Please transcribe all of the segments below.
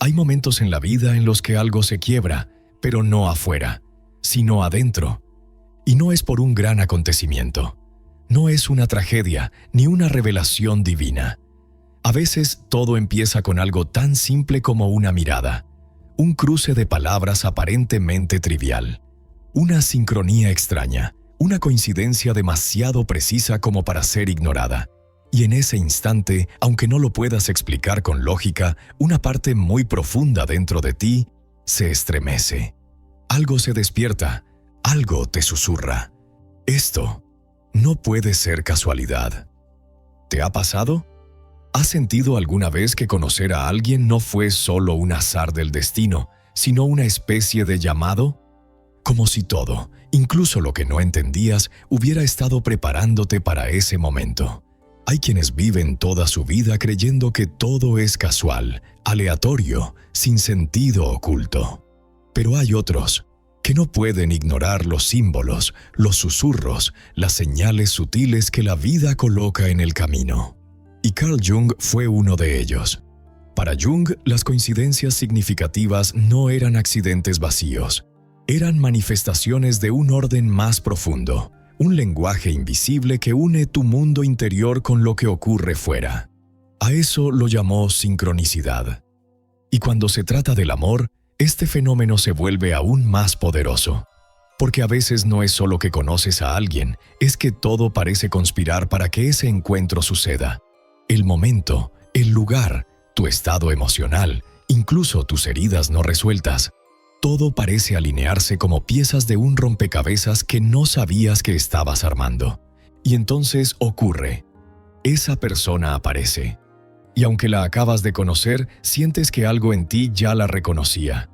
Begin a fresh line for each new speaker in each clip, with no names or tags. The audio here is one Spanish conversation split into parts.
Hay momentos en la vida en los que algo se quiebra, pero no afuera, sino adentro. Y no es por un gran acontecimiento. No es una tragedia ni una revelación divina. A veces todo empieza con algo tan simple como una mirada, un cruce de palabras aparentemente trivial, una sincronía extraña, una coincidencia demasiado precisa como para ser ignorada. Y en ese instante, aunque no lo puedas explicar con lógica, una parte muy profunda dentro de ti se estremece. Algo se despierta, algo te susurra. Esto no puede ser casualidad. ¿Te ha pasado? ¿Has sentido alguna vez que conocer a alguien no fue solo un azar del destino, sino una especie de llamado? Como si todo, incluso lo que no entendías, hubiera estado preparándote para ese momento. Hay quienes viven toda su vida creyendo que todo es casual, aleatorio, sin sentido oculto. Pero hay otros que no pueden ignorar los símbolos, los susurros, las señales sutiles que la vida coloca en el camino. Y Carl Jung fue uno de ellos. Para Jung, las coincidencias significativas no eran accidentes vacíos, eran manifestaciones de un orden más profundo, un lenguaje invisible que une tu mundo interior con lo que ocurre fuera. A eso lo llamó sincronicidad. Y cuando se trata del amor, este fenómeno se vuelve aún más poderoso. Porque a veces no es solo que conoces a alguien, es que todo parece conspirar para que ese encuentro suceda. El momento, el lugar, tu estado emocional, incluso tus heridas no resueltas. Todo parece alinearse como piezas de un rompecabezas que no sabías que estabas armando. Y entonces ocurre. Esa persona aparece. Y aunque la acabas de conocer, sientes que algo en ti ya la reconocía.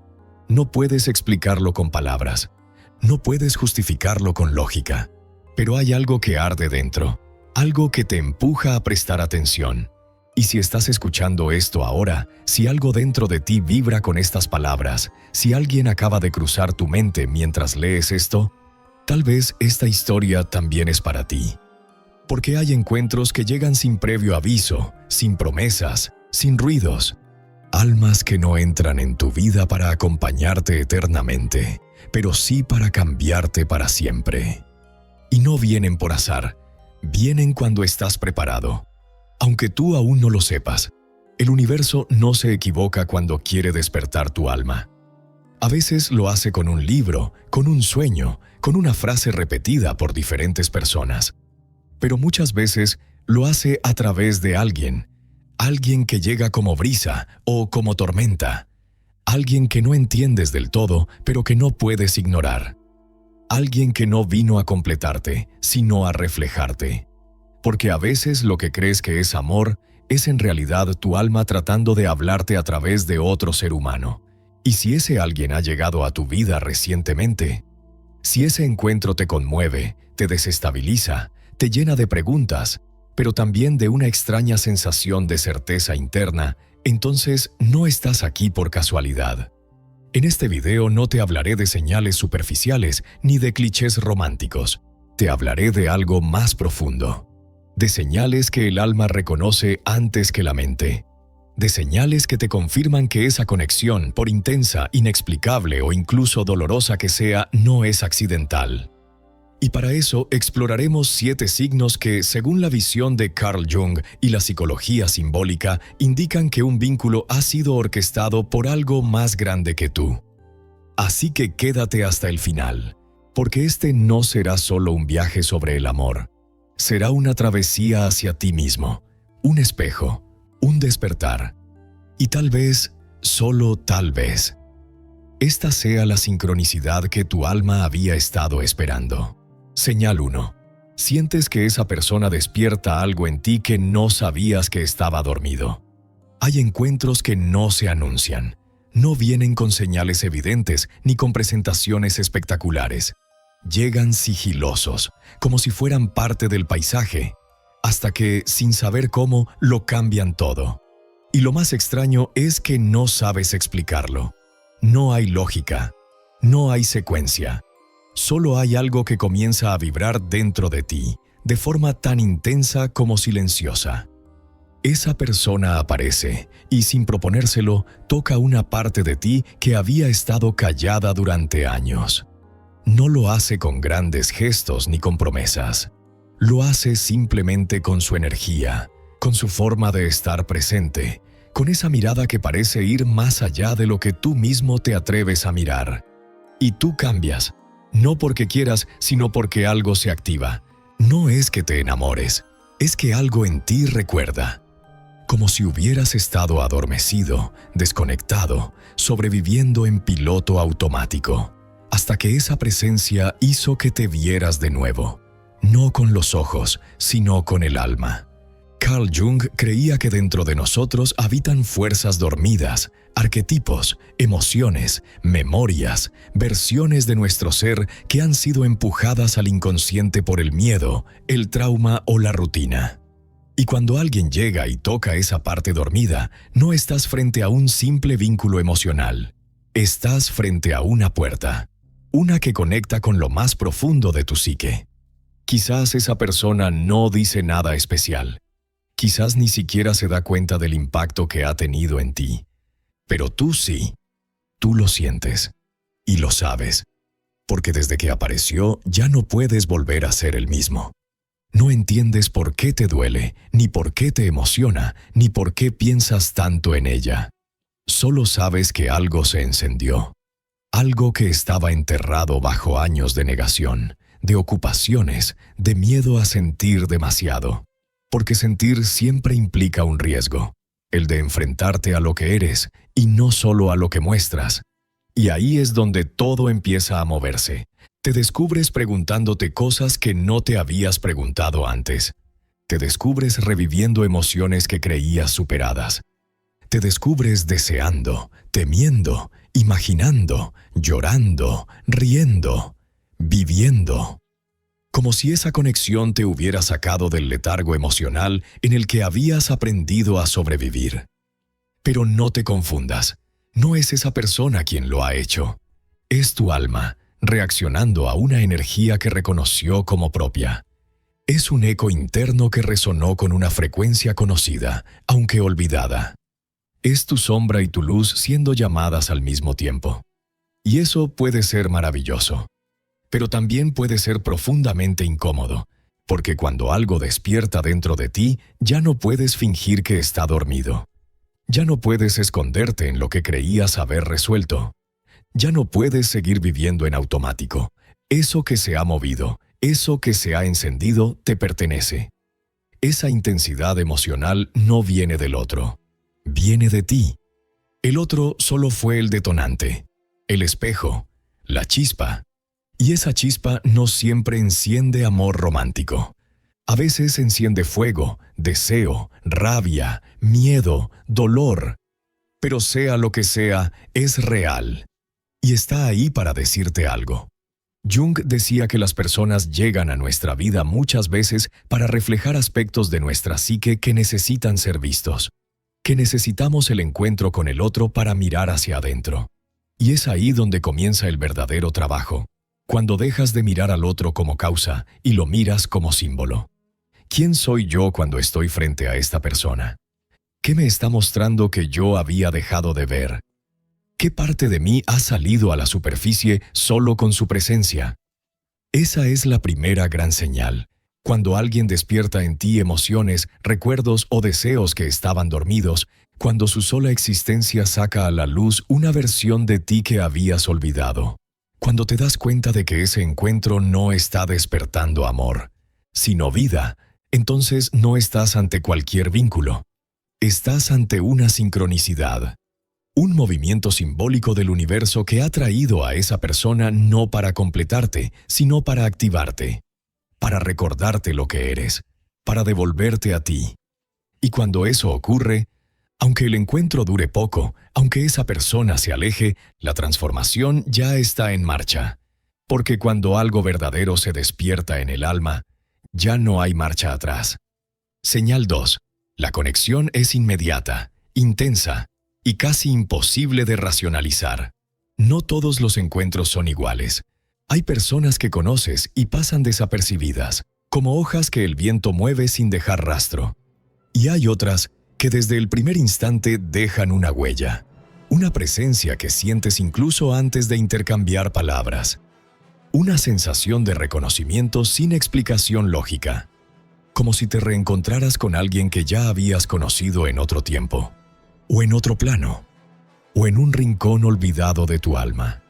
No puedes explicarlo con palabras. No puedes justificarlo con lógica. Pero hay algo que arde dentro. Algo que te empuja a prestar atención. Y si estás escuchando esto ahora, si algo dentro de ti vibra con estas palabras, si alguien acaba de cruzar tu mente mientras lees esto, tal vez esta historia también es para ti. Porque hay encuentros que llegan sin previo aviso, sin promesas, sin ruidos. Almas que no entran en tu vida para acompañarte eternamente, pero sí para cambiarte para siempre. Y no vienen por azar, vienen cuando estás preparado. Aunque tú aún no lo sepas, el universo no se equivoca cuando quiere despertar tu alma. A veces lo hace con un libro, con un sueño, con una frase repetida por diferentes personas. Pero muchas veces lo hace a través de alguien que llega como brisa o como tormenta, alguien que no entiendes del todo, pero que no puedes ignorar, alguien que no vino a completarte, sino a reflejarte. Porque a veces lo que crees que es amor es en realidad tu alma tratando de hablarte a través de otro ser humano. Y si ese alguien ha llegado a tu vida recientemente, si ese encuentro te conmueve, te desestabiliza, te llena de preguntas, pero también de una extraña sensación de certeza interna, entonces no estás aquí por casualidad. En este video no te hablaré de señales superficiales ni de clichés románticos. Te hablaré de algo más profundo. De señales que el alma reconoce antes que la mente. De señales que te confirman que esa conexión, por intensa, inexplicable o incluso dolorosa que sea, no es accidental. Y para eso exploraremos 7 signos que, según la visión de Carl Jung y la psicología simbólica, indican que un vínculo ha sido orquestado por algo más grande que tú. Así que quédate hasta el final, porque este no será solo un viaje sobre el amor. Será una travesía hacia ti mismo, un espejo, un despertar. Y tal vez, solo tal vez, esta sea la sincronicidad que tu alma había estado esperando. Señal 1. Sientes que esa persona despierta algo en ti que no sabías que estaba dormido. Hay encuentros que no se anuncian. No vienen con señales evidentes ni con presentaciones espectaculares. Llegan sigilosos, como si fueran parte del paisaje, hasta que, sin saber cómo, lo cambian todo. Y lo más extraño es que no sabes explicarlo. No hay lógica, no hay secuencia. Solo hay algo que comienza a vibrar dentro de ti, de forma tan intensa como silenciosa. esa persona aparece y, sin proponérselo, toca una parte de ti que había estado callada durante años. No lo hace con grandes gestos ni con promesas. Lo hace simplemente con su energía, con su forma de estar presente, con esa mirada que parece ir más allá de lo que tú mismo te atreves a mirar. Y tú cambias, no porque quieras, sino porque algo se activa. No es que te enamores, es que algo en ti recuerda. Como si hubieras estado adormecido, desconectado, sobreviviendo en piloto automático, hasta que esa presencia hizo que te vieras de nuevo, no con los ojos, sino con el alma. Carl Jung creía que dentro de nosotros habitan fuerzas dormidas, arquetipos, emociones, memorias, versiones de nuestro ser que han sido empujadas al inconsciente por el miedo, el trauma o la rutina. Y cuando alguien llega y toca esa parte dormida, no estás frente a un simple vínculo emocional. Estás frente a una puerta, una que conecta con lo más profundo de tu psique. Quizás esa persona no dice nada especial. Quizás ni siquiera se da cuenta del impacto que ha tenido en ti. Pero tú sí. Tú lo sientes. Y lo sabes. Porque desde que apareció ya no puedes volver a ser el mismo. No entiendes por qué te duele, ni por qué te emociona, ni por qué piensas tanto en ella. Solo sabes que algo se encendió. Algo que estaba enterrado bajo años de negación, de ocupaciones, de miedo a sentir demasiado. Porque sentir siempre implica un riesgo, el de enfrentarte a lo que eres y no solo a lo que muestras. Y ahí es donde todo empieza a moverse. Te descubres preguntándote cosas que no te habías preguntado antes. Te descubres reviviendo emociones que creías superadas. Te descubres deseando, temiendo, imaginando, llorando, riendo, viviendo. Como si esa conexión te hubiera sacado del letargo emocional en el que habías aprendido a sobrevivir. Pero no te confundas, no es esa persona quien lo ha hecho. Es tu alma, reaccionando a una energía que reconoció como propia. Es un eco interno que resonó con una frecuencia conocida, aunque olvidada. Es tu sombra y tu luz siendo llamadas al mismo tiempo. Y eso puede ser maravilloso. Pero también puede ser profundamente incómodo, porque cuando algo despierta dentro de ti, ya no puedes fingir que está dormido. Ya no puedes esconderte en lo que creías haber resuelto. Ya no puedes seguir viviendo en automático. Eso que se ha movido, eso que se ha encendido, te pertenece. Esa intensidad emocional no viene del otro, viene de ti. El otro solo fue el detonante, el espejo, la chispa. Y esa chispa no siempre enciende amor romántico. A veces enciende fuego, deseo, rabia, miedo, dolor. Pero sea lo que sea, es real. Y está ahí para decirte algo. Jung decía que las personas llegan a nuestra vida muchas veces para reflejar aspectos de nuestra psique que necesitan ser vistos, que necesitamos el encuentro con el otro para mirar hacia adentro. Y es ahí donde comienza el verdadero trabajo, cuando dejas de mirar al otro como causa y lo miras como símbolo. ¿Quién soy yo cuando estoy frente a esta persona? ¿Qué me está mostrando que yo había dejado de ver? ¿Qué parte de mí ha salido a la superficie solo con su presencia? Esa es la primera gran señal. Cuando alguien despierta en ti emociones, recuerdos o deseos que estaban dormidos, cuando su sola existencia saca a la luz una versión de ti que habías olvidado. Cuando te das cuenta de que ese encuentro no está despertando amor, sino vida, entonces no estás ante cualquier vínculo. Estás ante una sincronicidad. Un movimiento simbólico del universo que ha traído a esa persona no para completarte, sino para activarte, para recordarte lo que eres, para devolverte a ti. Y cuando eso ocurre, aunque el encuentro dure poco, aunque esa persona se aleje, la transformación ya está en marcha. Porque cuando algo verdadero se despierta en el alma, ya no hay marcha atrás. Señal 2. La conexión es inmediata, intensa, y casi imposible de racionalizar. No todos los encuentros son iguales. Hay personas que conoces y pasan desapercibidas, como hojas que el viento mueve sin dejar rastro. Y hay otras que desde el primer instante dejan una huella, una presencia que sientes incluso antes de intercambiar palabras, una sensación de reconocimiento sin explicación lógica, como si te reencontraras con alguien que ya habías conocido en otro tiempo, o en otro plano, o en un rincón olvidado de tu alma.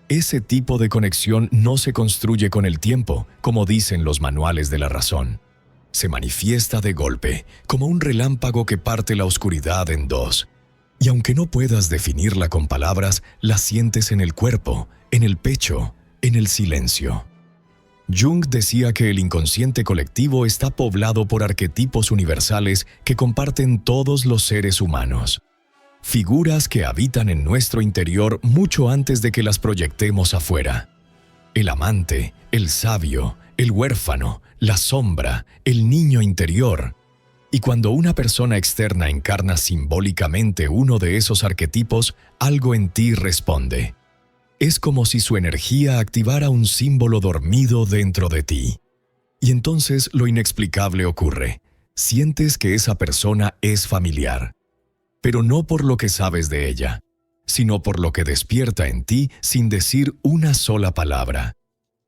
Ese tipo de conexión no se construye con el tiempo, como dicen los manuales de la razón. Se manifiesta de golpe, como un relámpago que parte la oscuridad en dos. Y aunque no puedas definirla con palabras, la sientes en el cuerpo, en el pecho, en el silencio. Jung decía que el inconsciente colectivo está poblado por arquetipos universales que comparten todos los seres humanos. Figuras que habitan en nuestro interior mucho antes de que las proyectemos afuera. El amante, el sabio, el huérfano, la sombra, el niño interior. Y cuando una persona externa encarna simbólicamente uno de esos arquetipos, algo en ti responde. Es como si su energía activara un símbolo dormido dentro de ti. Y entonces lo inexplicable ocurre. Sientes que esa persona es familiar. Pero no por lo que sabes de ella, sino por lo que despierta en ti sin decir una sola palabra.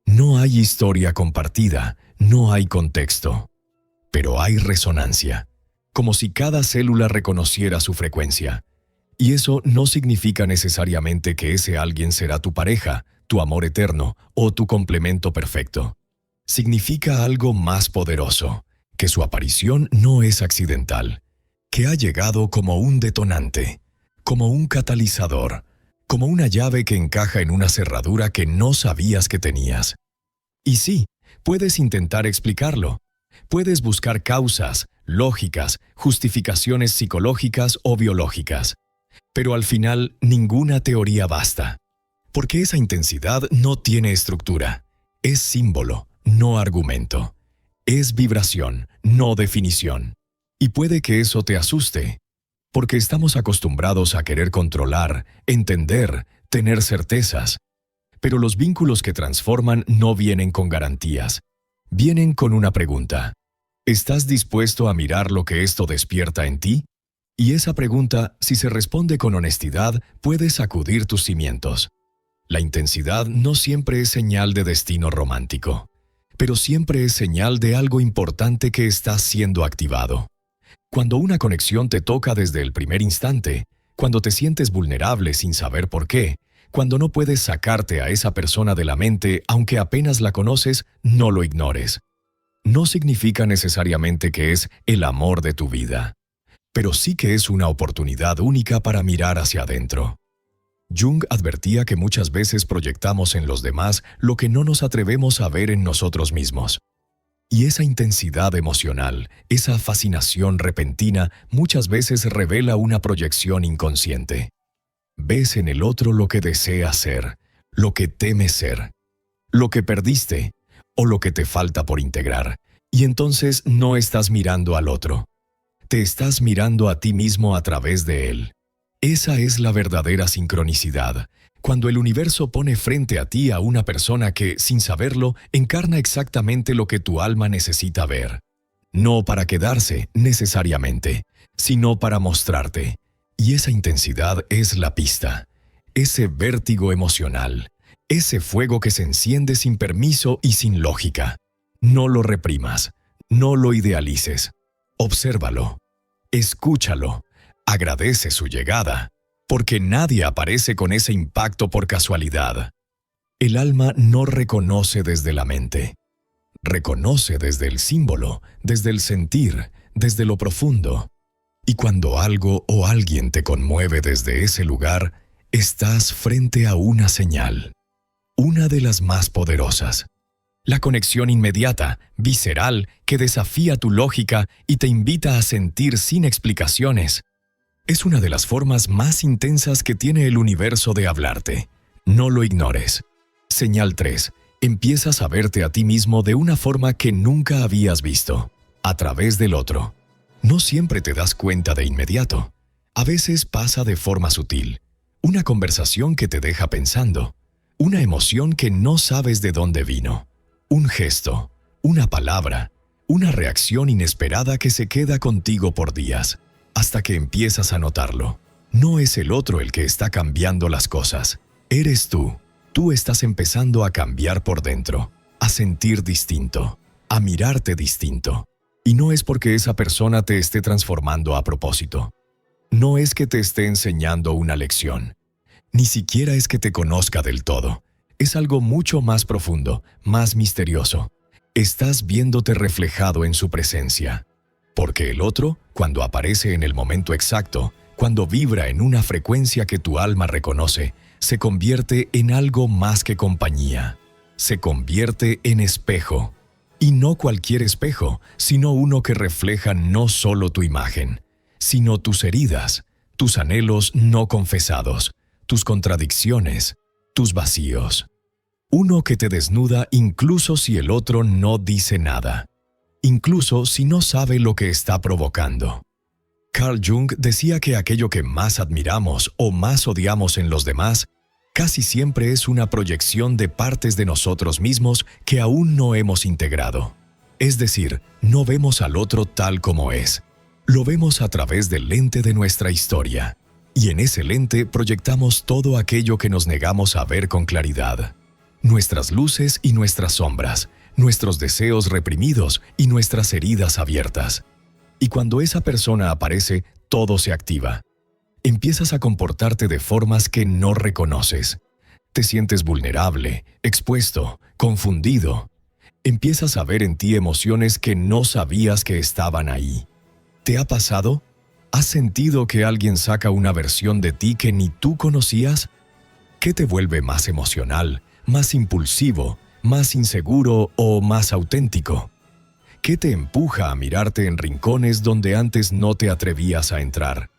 No hay historia compartida, no hay contexto, pero hay resonancia, como si cada célula reconociera su frecuencia. Y eso no significa necesariamente que ese alguien será tu pareja, tu amor eterno o tu complemento perfecto. Significa algo más poderoso, que su aparición no es accidental, que ha llegado como un detonante, como un catalizador, como una llave que encaja en una cerradura que no sabías que tenías. Y sí, puedes intentar explicarlo. Puedes buscar causas, lógicas, justificaciones psicológicas o biológicas. Pero al final, ninguna teoría basta. Porque esa intensidad no tiene estructura. Es símbolo, no argumento. Es vibración, no definición. Y puede que eso te asuste, porque estamos acostumbrados a querer controlar, entender, tener certezas. Pero los vínculos que transforman no vienen con garantías. Vienen con una pregunta. ¿Estás dispuesto a mirar lo que esto despierta en ti? Y esa pregunta, si se responde con honestidad, puede sacudir tus cimientos. La intensidad no siempre es señal de destino romántico, pero siempre es señal de algo importante que está siendo activado. Cuando una conexión te toca desde el primer instante, cuando te sientes vulnerable sin saber por qué, cuando no puedes sacarte a esa persona de la mente aunque apenas la conoces, no lo ignores. No significa necesariamente que es el amor de tu vida, pero sí que es una oportunidad única para mirar hacia adentro. Jung advertía que muchas veces proyectamos en los demás lo que no nos atrevemos a ver en nosotros mismos. Y esa intensidad emocional, esa fascinación repentina, muchas veces revela una proyección inconsciente. Ves en el otro lo que deseas ser, lo que temes ser, lo que perdiste o lo que te falta por integrar. Y entonces no estás mirando al otro. Te estás mirando a ti mismo a través de él. Esa es la verdadera sincronicidad. Cuando el universo pone frente a ti a una persona que, sin saberlo, encarna exactamente lo que tu alma necesita ver. No para quedarse, necesariamente, sino para mostrarte. Y esa intensidad es la pista, ese vértigo emocional, ese fuego que se enciende sin permiso y sin lógica. No lo reprimas, no lo idealices. Obsérvalo, escúchalo, agradece su llegada. Porque nadie aparece con ese impacto por casualidad. El alma no reconoce desde la mente. Reconoce desde el símbolo, desde el sentir, desde lo profundo. Y cuando algo o alguien te conmueve desde ese lugar, estás frente a una señal. Una de las más poderosas. La conexión inmediata, visceral, que desafía tu lógica y te invita a sentir sin explicaciones. Es una de las formas más intensas que tiene el universo de hablarte. No lo ignores. Señal 3. Empiezas a verte a ti mismo de una forma que nunca habías visto, a través del otro. No siempre te das cuenta de inmediato. A veces pasa de forma sutil. Una conversación que te deja pensando. Una emoción que no sabes de dónde vino. Un gesto, una palabra, una reacción inesperada que se queda contigo por días. hasta que empiezas a notarlo. No es el otro el que está cambiando las cosas. Eres tú. Tú estás empezando a cambiar por dentro, a sentir distinto, a mirarte distinto. Y no es porque esa persona te esté transformando a propósito. No es que te esté enseñando una lección. Ni siquiera es que te conozca del todo. Es algo mucho más profundo, más misterioso. Estás viéndote reflejado en su presencia. Porque el otro, cuando aparece en el momento exacto, cuando vibra en una frecuencia que tu alma reconoce, se convierte en algo más que compañía. Se convierte en espejo. Y no cualquier espejo, sino uno que refleja no solo tu imagen, sino tus heridas, tus anhelos no confesados, tus contradicciones, tus vacíos. Uno que te desnuda incluso si el otro no dice nada, incluso si no sabe lo que está provocando. Carl Jung decía que aquello que más admiramos o más odiamos en los demás casi siempre es una proyección de partes de nosotros mismos que aún no hemos integrado. Es decir, no vemos al otro tal como es. Lo vemos a través del lente de nuestra historia. Y en ese lente proyectamos todo aquello que nos negamos a ver con claridad. Nuestras luces y nuestras sombras, nuestros deseos reprimidos y nuestras heridas abiertas. Y cuando esa persona aparece, todo se activa. Empiezas a comportarte de formas que no reconoces. Te sientes vulnerable, expuesto, confundido. Empiezas a ver en ti emociones que no sabías que estaban ahí. ¿Te ha pasado? ¿Has sentido que alguien saca una versión de ti que ni tú conocías? ¿Qué te vuelve más emocional, más impulsivo, más inseguro o más auténtico? ¿Qué te empuja a mirarte en rincones donde antes no te atrevías a entrar?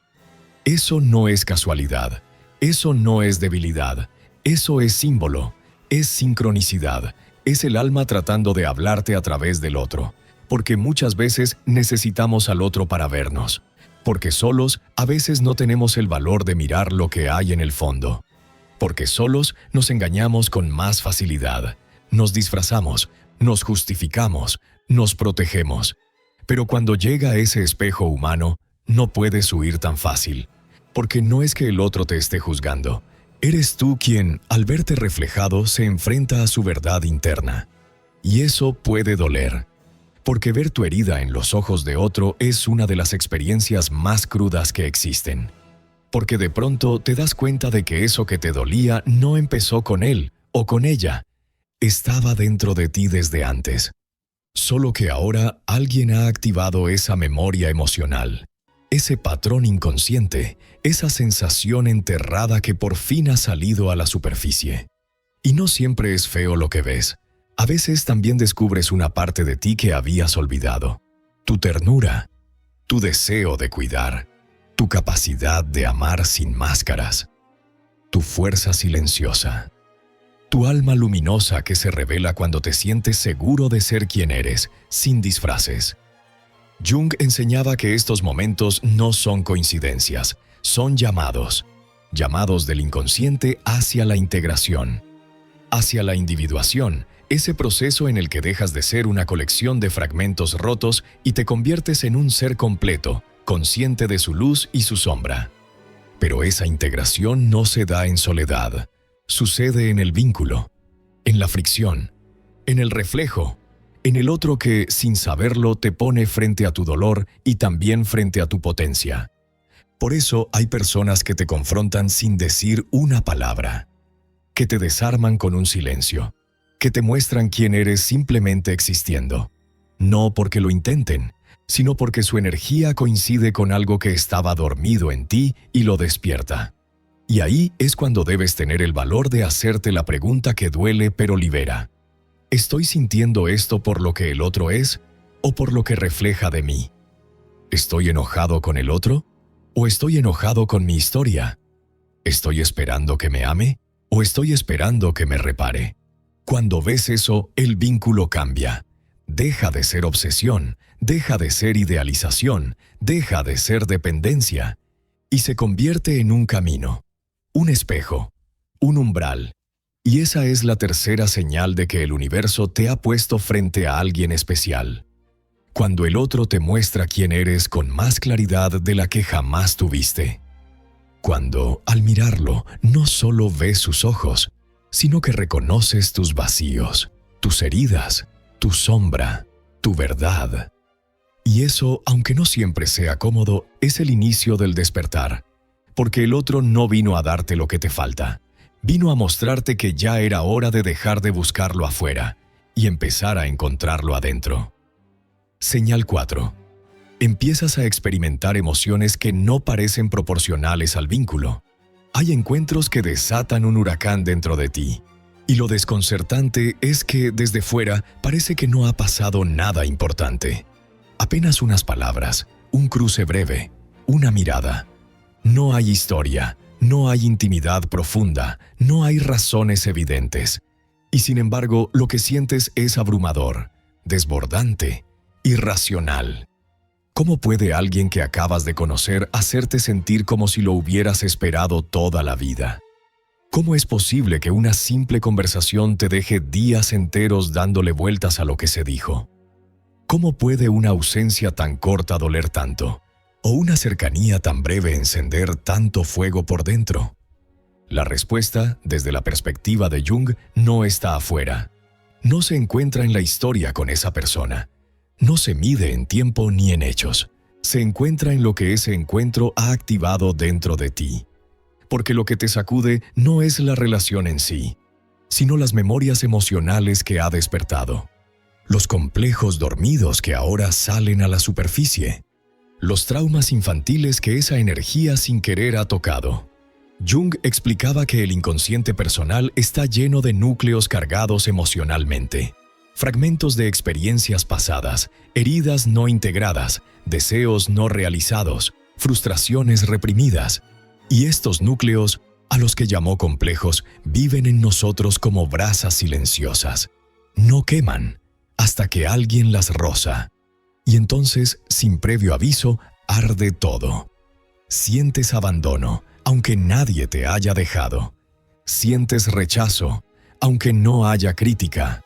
Eso no es casualidad, eso no es debilidad, eso es símbolo, es sincronicidad, es el alma tratando de hablarte a través del otro, porque muchas veces necesitamos al otro para vernos, porque solos a veces no tenemos el valor de mirar lo que hay en el fondo, porque solos nos engañamos con más facilidad, nos disfrazamos, nos justificamos, nos protegemos. Pero cuando llega ese espejo humano, no puedes huir tan fácil, porque no es que el otro te esté juzgando. Eres tú quien, al verte reflejado, se enfrenta a su verdad interna. Y eso puede doler, porque ver tu herida en los ojos de otro es una de las experiencias más crudas que existen. Porque de pronto te das cuenta de que eso que te dolía no empezó con él o con ella. Estaba dentro de ti desde antes. Solo que ahora alguien ha activado esa memoria emocional, ese patrón inconsciente, esa sensación enterrada que por fin ha salido a la superficie. Y no siempre es feo lo que ves. A veces también descubres una parte de ti que habías olvidado. Tu ternura, tu deseo de cuidar, tu capacidad de amar sin máscaras, tu fuerza silenciosa. Tu alma luminosa que se revela cuando te sientes seguro de ser quien eres, sin disfraces. Jung enseñaba que estos momentos no son coincidencias, son llamados. Llamados del inconsciente hacia la integración, hacia la individuación, ese proceso en el que dejas de ser una colección de fragmentos rotos y te conviertes en un ser completo, consciente de su luz y su sombra. Pero esa integración no se da en soledad. Sucede en el vínculo, en la fricción, en el reflejo, en el otro que, sin saberlo, te pone frente a tu dolor y también frente a tu potencia. Por eso hay personas que te confrontan sin decir una palabra, que te desarman con un silencio, que te muestran quién eres simplemente existiendo. No porque lo intenten, sino porque su energía coincide con algo que estaba dormido en ti y lo despierta. Y ahí es cuando debes tener el valor de hacerte la pregunta que duele pero libera. ¿Estoy sintiendo esto por lo que el otro es o por lo que refleja de mí? ¿Estoy enojado con el otro o estoy enojado con mi historia? ¿Estoy esperando que me ame o estoy esperando que me repare? Cuando ves eso, el vínculo cambia. Deja de ser obsesión, deja de ser idealización, deja de ser dependencia y se convierte en un camino. Un espejo, un umbral, y esa es la tercera señal de que el universo te ha puesto frente a alguien especial. cuando el otro te muestra quién eres con más claridad de la que jamás tuviste. Cuando, al mirarlo, no solo ves sus ojos, sino que reconoces tus vacíos, tus heridas, tu sombra, tu verdad. Y eso, aunque no siempre sea cómodo, es el inicio del despertar, porque el otro no vino a darte lo que te falta, vino a mostrarte que ya era hora de dejar de buscarlo afuera y empezar a encontrarlo adentro. Señal 4. Empiezas a experimentar emociones que no parecen proporcionales al vínculo. Hay encuentros que desatan un huracán dentro de ti. Y lo desconcertante es que desde fuera parece que no ha pasado nada importante. Apenas unas palabras, un cruce breve, una mirada. No hay historia, no hay intimidad profunda, no hay razones evidentes. Y sin embargo, lo que sientes es abrumador, desbordante, irracional. ¿Cómo puede alguien que acabas de conocer hacerte sentir como si lo hubieras esperado toda la vida? ¿Cómo es posible que una simple conversación te deje días enteros dándole vueltas a lo que se dijo? ¿Cómo puede una ausencia tan corta doler tanto? ¿O una cercanía tan breve encender tanto fuego por dentro? La respuesta, desde la perspectiva de Jung, no está afuera. No se encuentra en la historia con esa persona. No se mide en tiempo ni en hechos. Se encuentra en lo que ese encuentro ha activado dentro de ti. Porque lo que te sacude no es la relación en sí, sino las memorias emocionales que ha despertado. Los complejos dormidos que ahora salen a la superficie. Los traumas infantiles que esa energía sin querer ha tocado. Jung explicaba que el inconsciente personal está lleno de núcleos cargados emocionalmente. Fragmentos de experiencias pasadas, heridas no integradas, deseos no realizados, frustraciones reprimidas. Y estos núcleos, a los que llamó complejos, viven en nosotros como brasas silenciosas. No queman, hasta que alguien las roza. Y entonces, sin previo aviso, arde todo. Sientes abandono, aunque nadie te haya dejado. Sientes rechazo, aunque no haya crítica.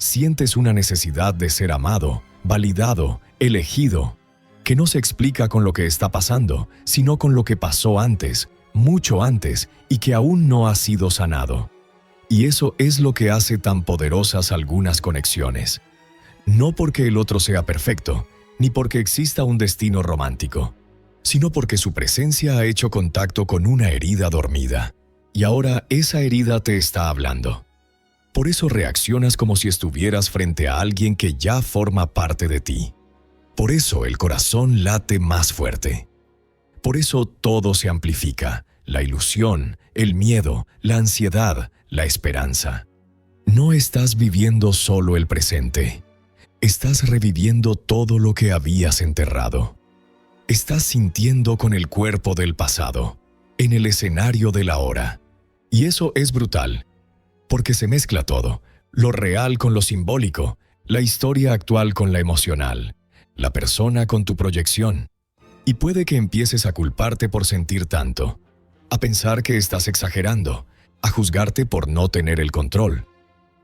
Sientes una necesidad de ser amado, validado, elegido, que no se explica con lo que está pasando, sino con lo que pasó antes, mucho antes, y que aún no ha sido sanado. Y eso es lo que hace tan poderosas algunas conexiones. No porque el otro sea perfecto, ni porque exista un destino romántico, sino porque su presencia ha hecho contacto con una herida dormida, y ahora esa herida te está hablando. Por eso reaccionas como si estuvieras frente a alguien que ya forma parte de ti. Por eso el corazón late más fuerte. Por eso todo se amplifica, la ilusión, el miedo, la ansiedad, la esperanza. No estás viviendo solo el presente. Estás reviviendo todo lo que habías enterrado. Estás sintiendo con el cuerpo del pasado, en el escenario del ahora. Y eso es brutal, porque se mezcla todo, lo real con lo simbólico, la historia actual con la emocional, la persona con tu proyección. Y puede que empieces a culparte por sentir tanto, a pensar que estás exagerando, a juzgarte por no tener el control.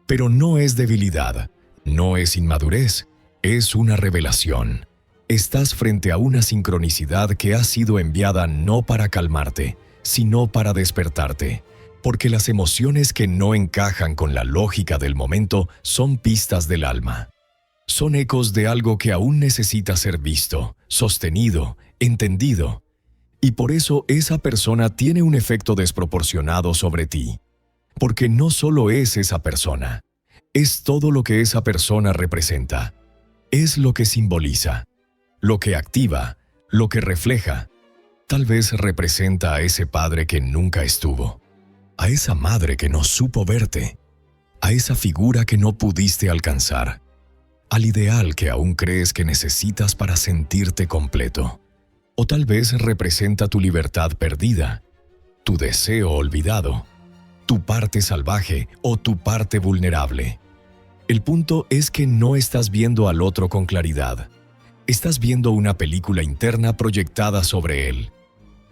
Pero no es debilidad, no es inmadurez, es una revelación. Estás frente a una sincronicidad que ha sido enviada no para calmarte, sino para despertarte. Porque las emociones que no encajan con la lógica del momento son pistas del alma. Son ecos de algo que aún necesita ser visto, sostenido, entendido. Y por eso esa persona tiene un efecto desproporcionado sobre ti. Porque no solo es esa persona, es todo lo que esa persona representa. Es lo que simboliza, lo que activa, lo que refleja. Tal vez representa a ese padre que nunca estuvo, a esa madre que no supo verte, a esa figura que no pudiste alcanzar, al ideal que aún crees que necesitas para sentirte completo. O tal vez representa tu libertad perdida, tu deseo olvidado, tu parte salvaje o tu parte vulnerable. El punto es que no estás viendo al otro con claridad. Estás viendo una película interna proyectada sobre él.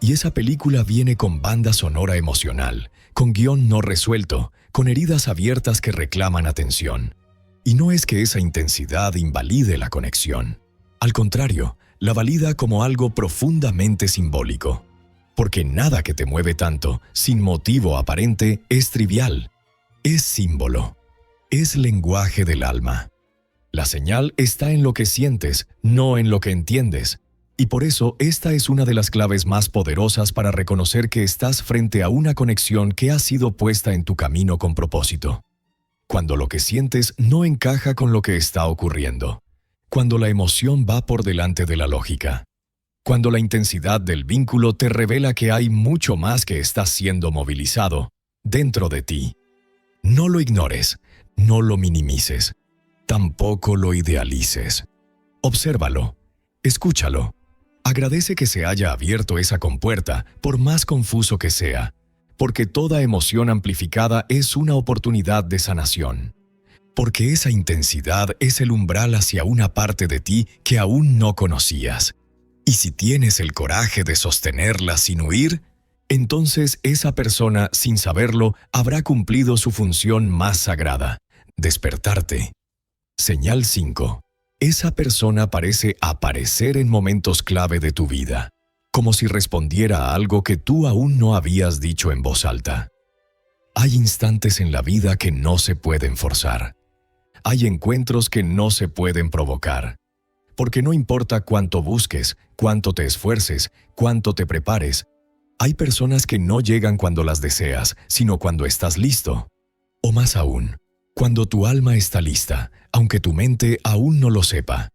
Y esa película viene con banda sonora emocional, con guión no resuelto, con heridas abiertas que reclaman atención. Y no es que esa intensidad invalide la conexión. Al contrario, la valida como algo profundamente simbólico. Porque nada que te mueve tanto, sin motivo aparente, es trivial. Es símbolo. Es lenguaje del alma. La señal está en lo que sientes, no en lo que entiendes. Y por eso esta es una de las claves más poderosas para reconocer que estás frente a una conexión que ha sido puesta en tu camino con propósito. Cuando lo que sientes no encaja con lo que está ocurriendo. Cuando la emoción va por delante de la lógica. Cuando la intensidad del vínculo te revela que hay mucho más que está siendo movilizado dentro de ti. No lo ignores, no lo minimices, tampoco lo idealices. Obsérvalo, escúchalo. Agradece que se haya abierto esa compuerta, por más confuso que sea, porque toda emoción amplificada es una oportunidad de sanación. Porque esa intensidad es el umbral hacia una parte de ti que aún no conocías. Y si tienes el coraje de sostenerla sin huir, entonces esa persona, sin saberlo, habrá cumplido su función más sagrada: despertarte. Señal 5. Esa persona parece aparecer en momentos clave de tu vida, como si respondiera a algo que tú aún no habías dicho en voz alta. Hay instantes en la vida que no se pueden forzar. Hay encuentros que no se pueden provocar. Porque no importa cuánto busques, cuánto te esfuerces, cuánto te prepares, hay personas que no llegan cuando las deseas, sino cuando estás listo. O más aún, cuando tu alma está lista, aunque tu mente aún no lo sepa.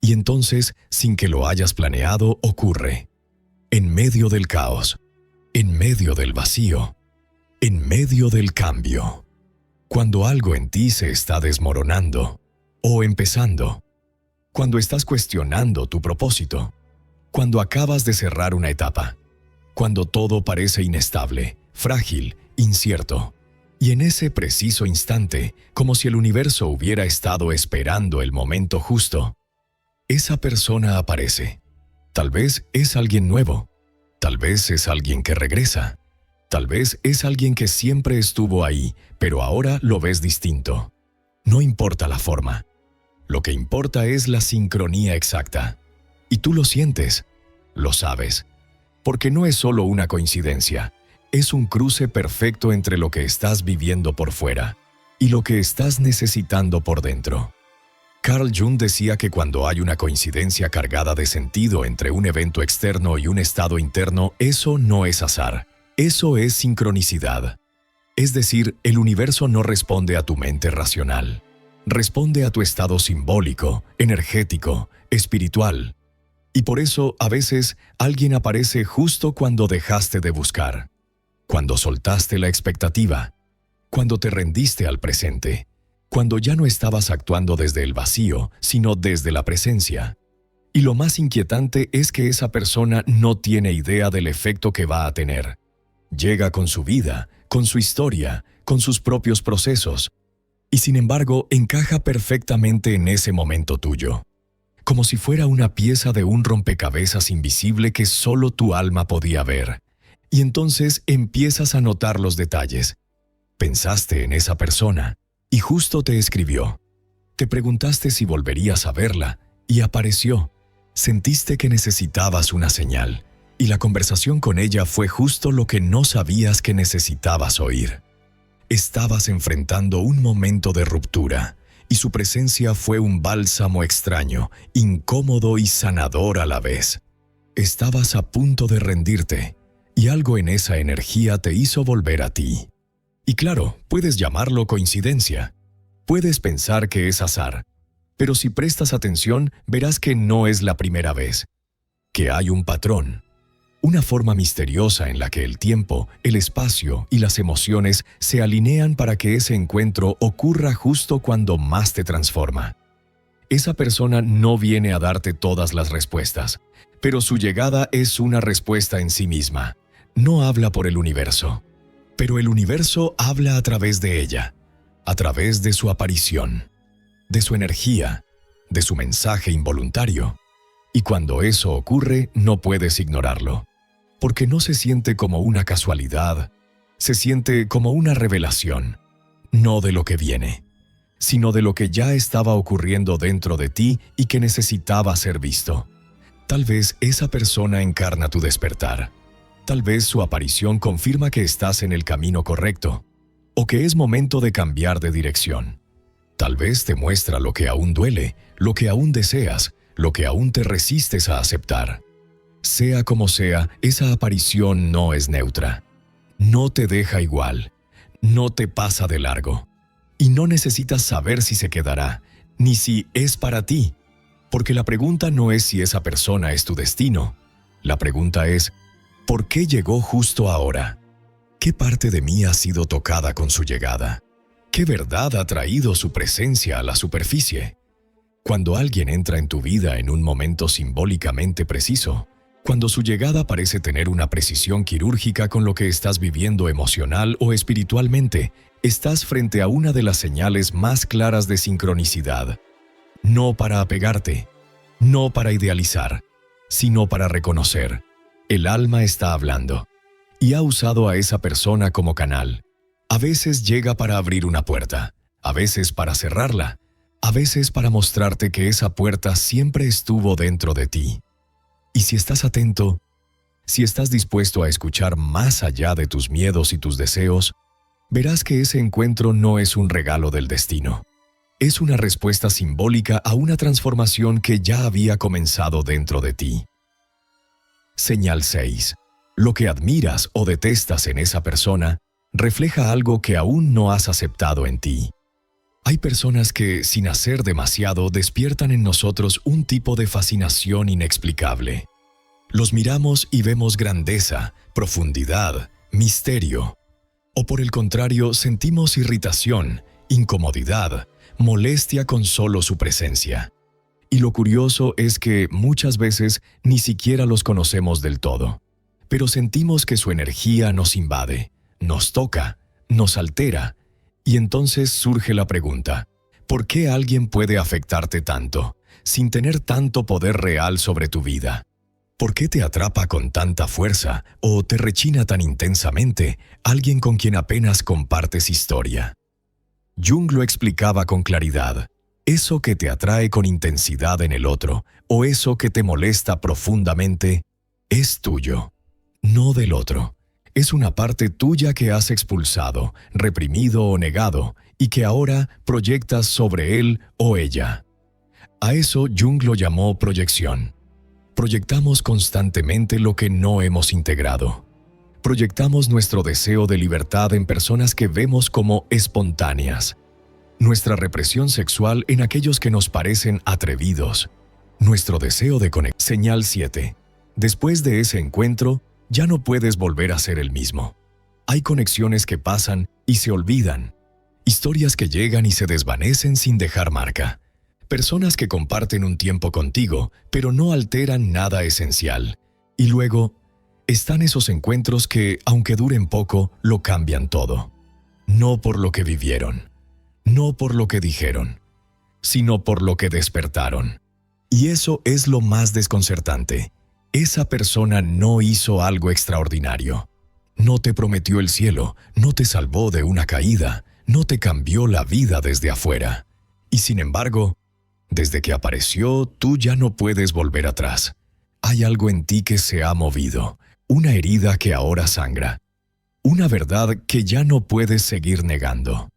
Y entonces, sin que lo hayas planeado, ocurre. En medio del caos, en medio del vacío, en medio del cambio. Cuando algo en ti se está desmoronando o empezando. Cuando estás cuestionando tu propósito. Cuando acabas de cerrar una etapa. Cuando todo parece inestable, frágil, incierto. Y en ese preciso instante, como si el universo hubiera estado esperando el momento justo, esa persona aparece. Tal vez es alguien nuevo. Tal vez es alguien que regresa. Tal vez es alguien que siempre estuvo ahí, pero ahora lo ves distinto. No importa la forma. Lo que importa es la sincronía exacta. Y tú lo sientes, lo sabes. Porque no es solo una coincidencia. Es un cruce perfecto entre lo que estás viviendo por fuera y lo que estás necesitando por dentro. Carl Jung decía que cuando hay una coincidencia cargada de sentido entre un evento externo y un estado interno, eso no es azar, eso es sincronicidad. Es decir, el universo no responde a tu mente racional, responde a tu estado simbólico, energético, espiritual. Y por eso, a veces, alguien aparece justo cuando dejaste de buscar. Cuando soltaste la expectativa, cuando te rendiste al presente, cuando ya no estabas actuando desde el vacío, sino desde la presencia. Y lo más inquietante es que esa persona no tiene idea del efecto que va a tener. Llega con su vida, con su historia, con sus propios procesos, y sin embargo encaja perfectamente en ese momento tuyo, como si fuera una pieza de un rompecabezas invisible que solo tu alma podía ver. Y entonces empiezas a notar los detalles. Pensaste en esa persona y justo te escribió. Te preguntaste si volverías a verla y apareció. Sentiste que necesitabas una señal y la conversación con ella fue justo lo que no sabías que necesitabas oír. Estabas enfrentando un momento de ruptura y su presencia fue un bálsamo extraño, incómodo y sanador a la vez. Estabas a punto de rendirte. Y algo en esa energía te hizo volver a ti. Y claro, puedes llamarlo coincidencia. Puedes pensar que es azar. Pero si prestas atención, verás que no es la primera vez. Que hay un patrón. Una forma misteriosa en la que el tiempo, el espacio y las emociones se alinean para que ese encuentro ocurra justo cuando más te transforma. Esa persona no viene a darte todas las respuestas, pero su llegada es una respuesta en sí misma. No habla por el universo, pero el universo habla a través de ella, a través de su aparición, de su energía, de su mensaje involuntario. Y cuando eso ocurre, no puedes ignorarlo, porque no se siente como una casualidad, se siente como una revelación, no de lo que viene, sino de lo que ya estaba ocurriendo dentro de ti y que necesitaba ser visto. Tal vez esa persona encarna tu despertar. Tal vez su aparición confirma que estás en el camino correcto, o que es momento de cambiar de dirección. Tal vez te muestra lo que aún duele, lo que aún deseas, lo que aún te resistes a aceptar. Sea como sea, esa aparición no es neutra. No te deja igual, no te pasa de largo. Y no necesitas saber si se quedará, ni si es para ti. Porque la pregunta no es si esa persona es tu destino. La pregunta es, ¿por qué llegó justo ahora? ¿Qué parte de mí ha sido tocada con su llegada? ¿Qué verdad ha traído su presencia a la superficie? Cuando alguien entra en tu vida en un momento simbólicamente preciso, cuando su llegada parece tener una precisión quirúrgica con lo que estás viviendo emocional o espiritualmente, estás frente a una de las señales más claras de sincronicidad. No para apegarte, no para idealizar, sino para reconocer. El alma está hablando y ha usado a esa persona como canal. A veces llega para abrir una puerta, a veces para cerrarla, a veces para mostrarte que esa puerta siempre estuvo dentro de ti. Y si estás atento, si estás dispuesto a escuchar más allá de tus miedos y tus deseos, verás que ese encuentro no es un regalo del destino. Es una respuesta simbólica a una transformación que ya había comenzado dentro de ti. Señal 6. Lo que admiras o detestas en esa persona refleja algo que aún no has aceptado en ti. Hay personas que, sin hacer demasiado, despiertan en nosotros un tipo de fascinación inexplicable. Los miramos y vemos grandeza, profundidad, misterio. O por el contrario, sentimos irritación, incomodidad, molestia con solo su presencia. Y lo curioso es que muchas veces ni siquiera los conocemos del todo, pero sentimos que su energía nos invade, nos toca, nos altera. Y entonces surge la pregunta, ¿por qué alguien puede afectarte tanto, sin tener tanto poder real sobre tu vida? ¿Por qué te atrapa con tanta fuerza o te rechina tan intensamente alguien con quien apenas compartes historia? Jung lo explicaba con claridad. Eso que te atrae con intensidad en el otro, o eso que te molesta profundamente, es tuyo, no del otro. Es una parte tuya que has expulsado, reprimido o negado, y que ahora proyectas sobre él o ella. A eso Jung lo llamó proyección. Proyectamos constantemente lo que no hemos integrado. Proyectamos nuestro deseo de libertad en personas que vemos como espontáneas. Nuestra represión sexual en aquellos que nos parecen atrevidos. Nuestro deseo de conexión. Señal 7. Después de ese encuentro, ya no puedes volver a ser el mismo. Hay conexiones que pasan y se olvidan. Historias que llegan y se desvanecen sin dejar marca. Personas que comparten un tiempo contigo, pero no alteran nada esencial. Y luego, están esos encuentros que, aunque duren poco, lo cambian todo. No por lo que vivieron, no por lo que dijeron, sino por lo que despertaron. Y eso es lo más desconcertante. Esa persona no hizo algo extraordinario. No te prometió el cielo, no te salvó de una caída, no te cambió la vida desde afuera. Y sin embargo, desde que apareció, tú ya no puedes volver atrás. Hay algo en ti que se ha movido, una herida que ahora sangra, una verdad que ya no puedes seguir negando,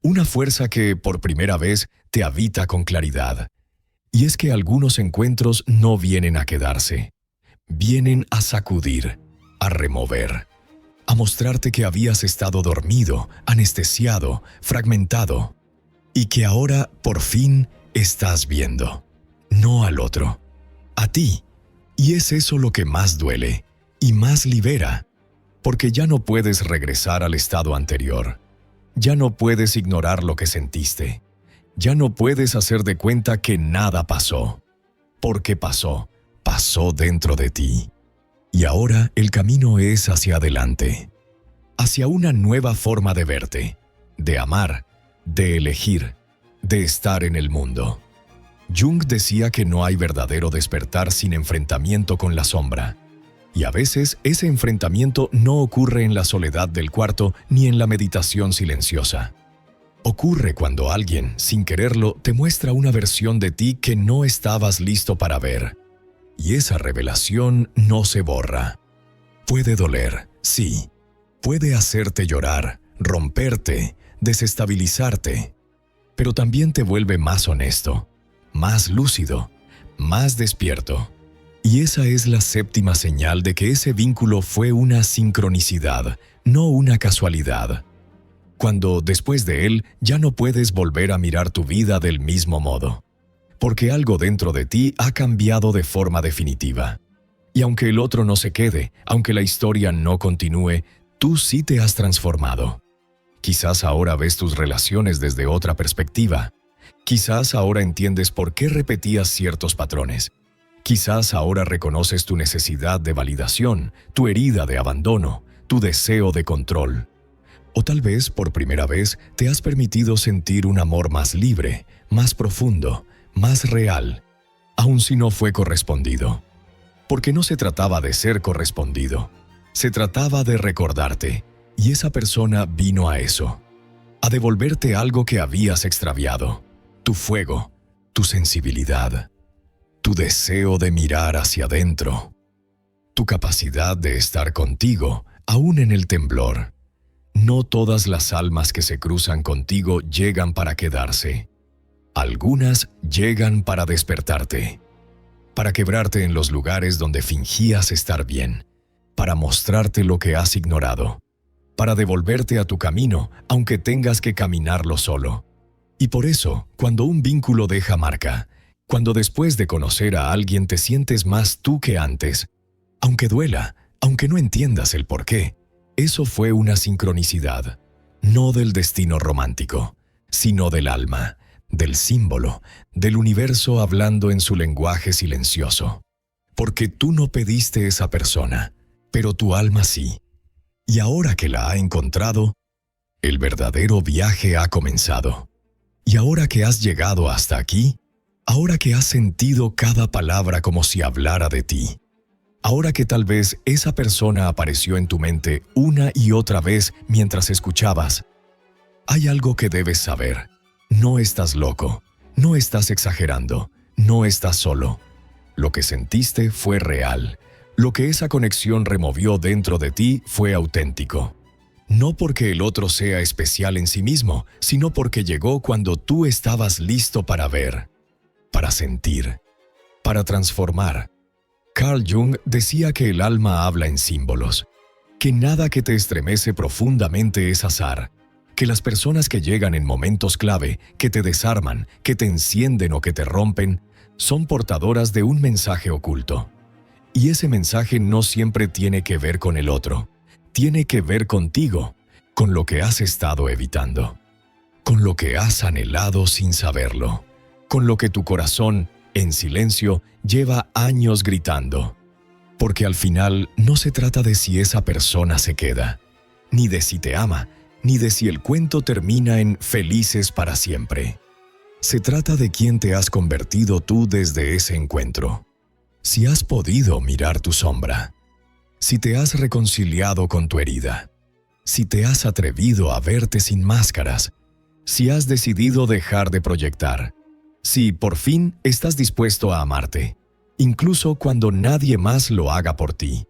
una fuerza que, por primera vez, te habita con claridad. Y es que algunos encuentros no vienen a quedarse. Vienen a sacudir, a remover, a mostrarte que habías estado dormido, anestesiado, fragmentado, y que ahora, por fin, estás viendo, no al otro, a ti. Y es eso lo que más duele y más libera, porque ya no puedes regresar al estado anterior. Ya no puedes ignorar lo que sentiste. Ya no puedes hacer de cuenta que nada pasó, porque pasó dentro de ti. Y ahora el camino es hacia adelante, hacia una nueva forma de verte, de amar, de elegir, de estar en el mundo. Jung decía que no hay verdadero despertar sin enfrentamiento con la sombra. Y a veces ese enfrentamiento no ocurre en la soledad del cuarto ni en la meditación silenciosa. Ocurre cuando alguien, sin quererlo, te muestra una versión de ti que no estabas listo para ver. Y esa revelación no se borra. Puede doler, sí. Puede hacerte llorar, romperte, desestabilizarte. Pero también te vuelve más honesto, más lúcido, más despierto. Y esa es la séptima señal de que ese vínculo fue una sincronicidad, no una casualidad. Cuando, después de él, ya no puedes volver a mirar tu vida del mismo modo. Porque algo dentro de ti ha cambiado de forma definitiva. Y aunque el otro no se quede, aunque la historia no continúe, tú sí te has transformado. Quizás ahora ves tus relaciones desde otra perspectiva. Quizás ahora entiendes por qué repetías ciertos patrones. Quizás ahora reconoces tu necesidad de validación, tu herida de abandono, tu deseo de control. O tal vez, por primera vez, te has permitido sentir un amor más libre, más profundo, más real, aun si no fue correspondido. Porque no se trataba de ser correspondido, se trataba de recordarte, y esa persona vino a eso, a devolverte algo que habías extraviado, tu fuego, tu sensibilidad, tu deseo de mirar hacia adentro, tu capacidad de estar contigo, aún en el temblor. No todas las almas que se cruzan contigo llegan para quedarse. Algunas llegan para despertarte, para quebrarte en los lugares donde fingías estar bien, para mostrarte lo que has ignorado, para devolverte a tu camino aunque tengas que caminarlo solo. Y por eso, cuando un vínculo deja marca, cuando después de conocer a alguien te sientes más tú que antes, aunque duela, aunque no entiendas el porqué, eso fue una sincronicidad, no del destino romántico, sino del alma, del símbolo, del universo hablando en su lenguaje silencioso. Porque tú no pediste esa persona, pero tu alma sí. Y ahora que la ha encontrado, el verdadero viaje ha comenzado. Y ahora que has llegado hasta aquí, ahora que has sentido cada palabra como si hablara de ti, ahora que tal vez esa persona apareció en tu mente una y otra vez mientras escuchabas, hay algo que debes saber. No estás loco, no estás exagerando, no estás solo. Lo que sentiste fue real. Lo que esa conexión removió dentro de ti fue auténtico. No porque el otro sea especial en sí mismo, sino porque llegó cuando tú estabas listo para ver, para sentir, para transformar. Carl Jung decía que el alma habla en símbolos, que nada que te estremece profundamente es azar, que las personas que llegan en momentos clave, que te desarman, que te encienden o que te rompen, son portadoras de un mensaje oculto. Y ese mensaje no siempre tiene que ver con el otro, tiene que ver contigo, con lo que has estado evitando, con lo que has anhelado sin saberlo, con lo que tu corazón, en silencio, lleva años gritando. Porque al final no se trata de si esa persona se queda, ni de si te ama, ni de si el cuento termina en felices para siempre. Se trata de quién te has convertido tú desde ese encuentro. Si has podido mirar tu sombra, si te has reconciliado con tu herida, si te has atrevido a verte sin máscaras, si has decidido dejar de proyectar, si por fin estás dispuesto a amarte, incluso cuando nadie más lo haga por ti.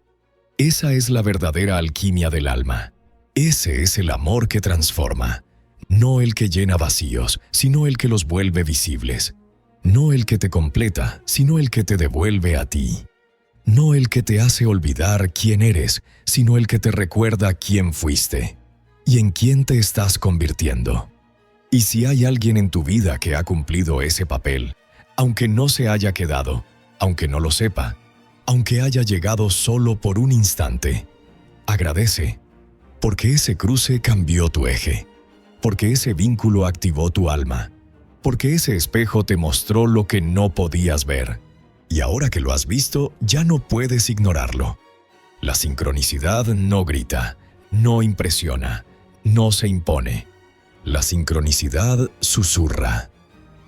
Esa es la verdadera alquimia del alma. Ese es el amor que transforma, no el que llena vacíos, sino el que los vuelve visibles. No el que te completa, sino el que te devuelve a ti. No el que te hace olvidar quién eres, sino el que te recuerda quién fuiste y en quién te estás convirtiendo. Y si hay alguien en tu vida que ha cumplido ese papel, aunque no se haya quedado, aunque no lo sepa, aunque haya llegado solo por un instante, agradece, porque ese cruce cambió tu eje, porque ese vínculo activó tu alma, porque ese espejo te mostró lo que no podías ver. Y ahora que lo has visto, ya no puedes ignorarlo. La sincronicidad no grita, no impresiona, no se impone. La sincronicidad susurra,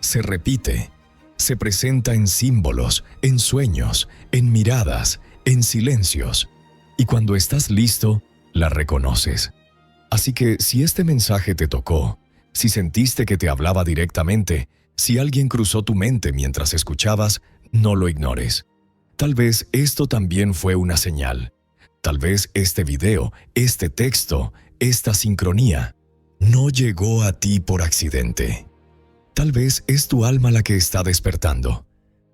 se repite, se presenta en símbolos, en sueños, en miradas, en silencios. Y cuando estás listo, la reconoces. Así que si este mensaje te tocó, Si sentiste que te hablaba directamente, si alguien cruzó tu mente mientras escuchabas, no lo ignores. Tal vez esto también fue una señal. Tal vez este video, este texto, esta sincronía, no llegó a ti por accidente. Tal vez es tu alma la que está despertando.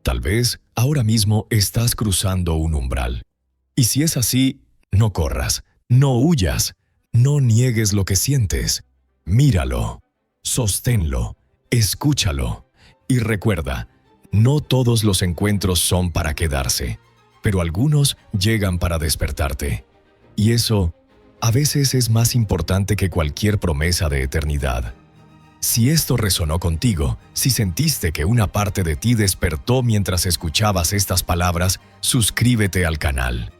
Tal vez ahora mismo estás cruzando un umbral. Y si es así, no corras, no huyas, no niegues lo que sientes. Míralo, sosténlo, escúchalo. Y recuerda, no todos los encuentros son para quedarse, pero algunos llegan para despertarte. Y eso, a veces es más importante que cualquier promesa de eternidad. Si esto resonó contigo, si sentiste que una parte de ti despertó mientras escuchabas estas palabras, suscríbete al canal.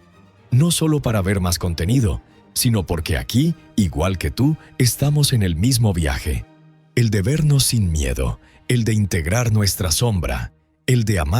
No solo para ver más contenido, sino porque aquí, igual que tú, estamos en el mismo viaje. El de vernos sin miedo, el de integrar nuestra sombra, el de amar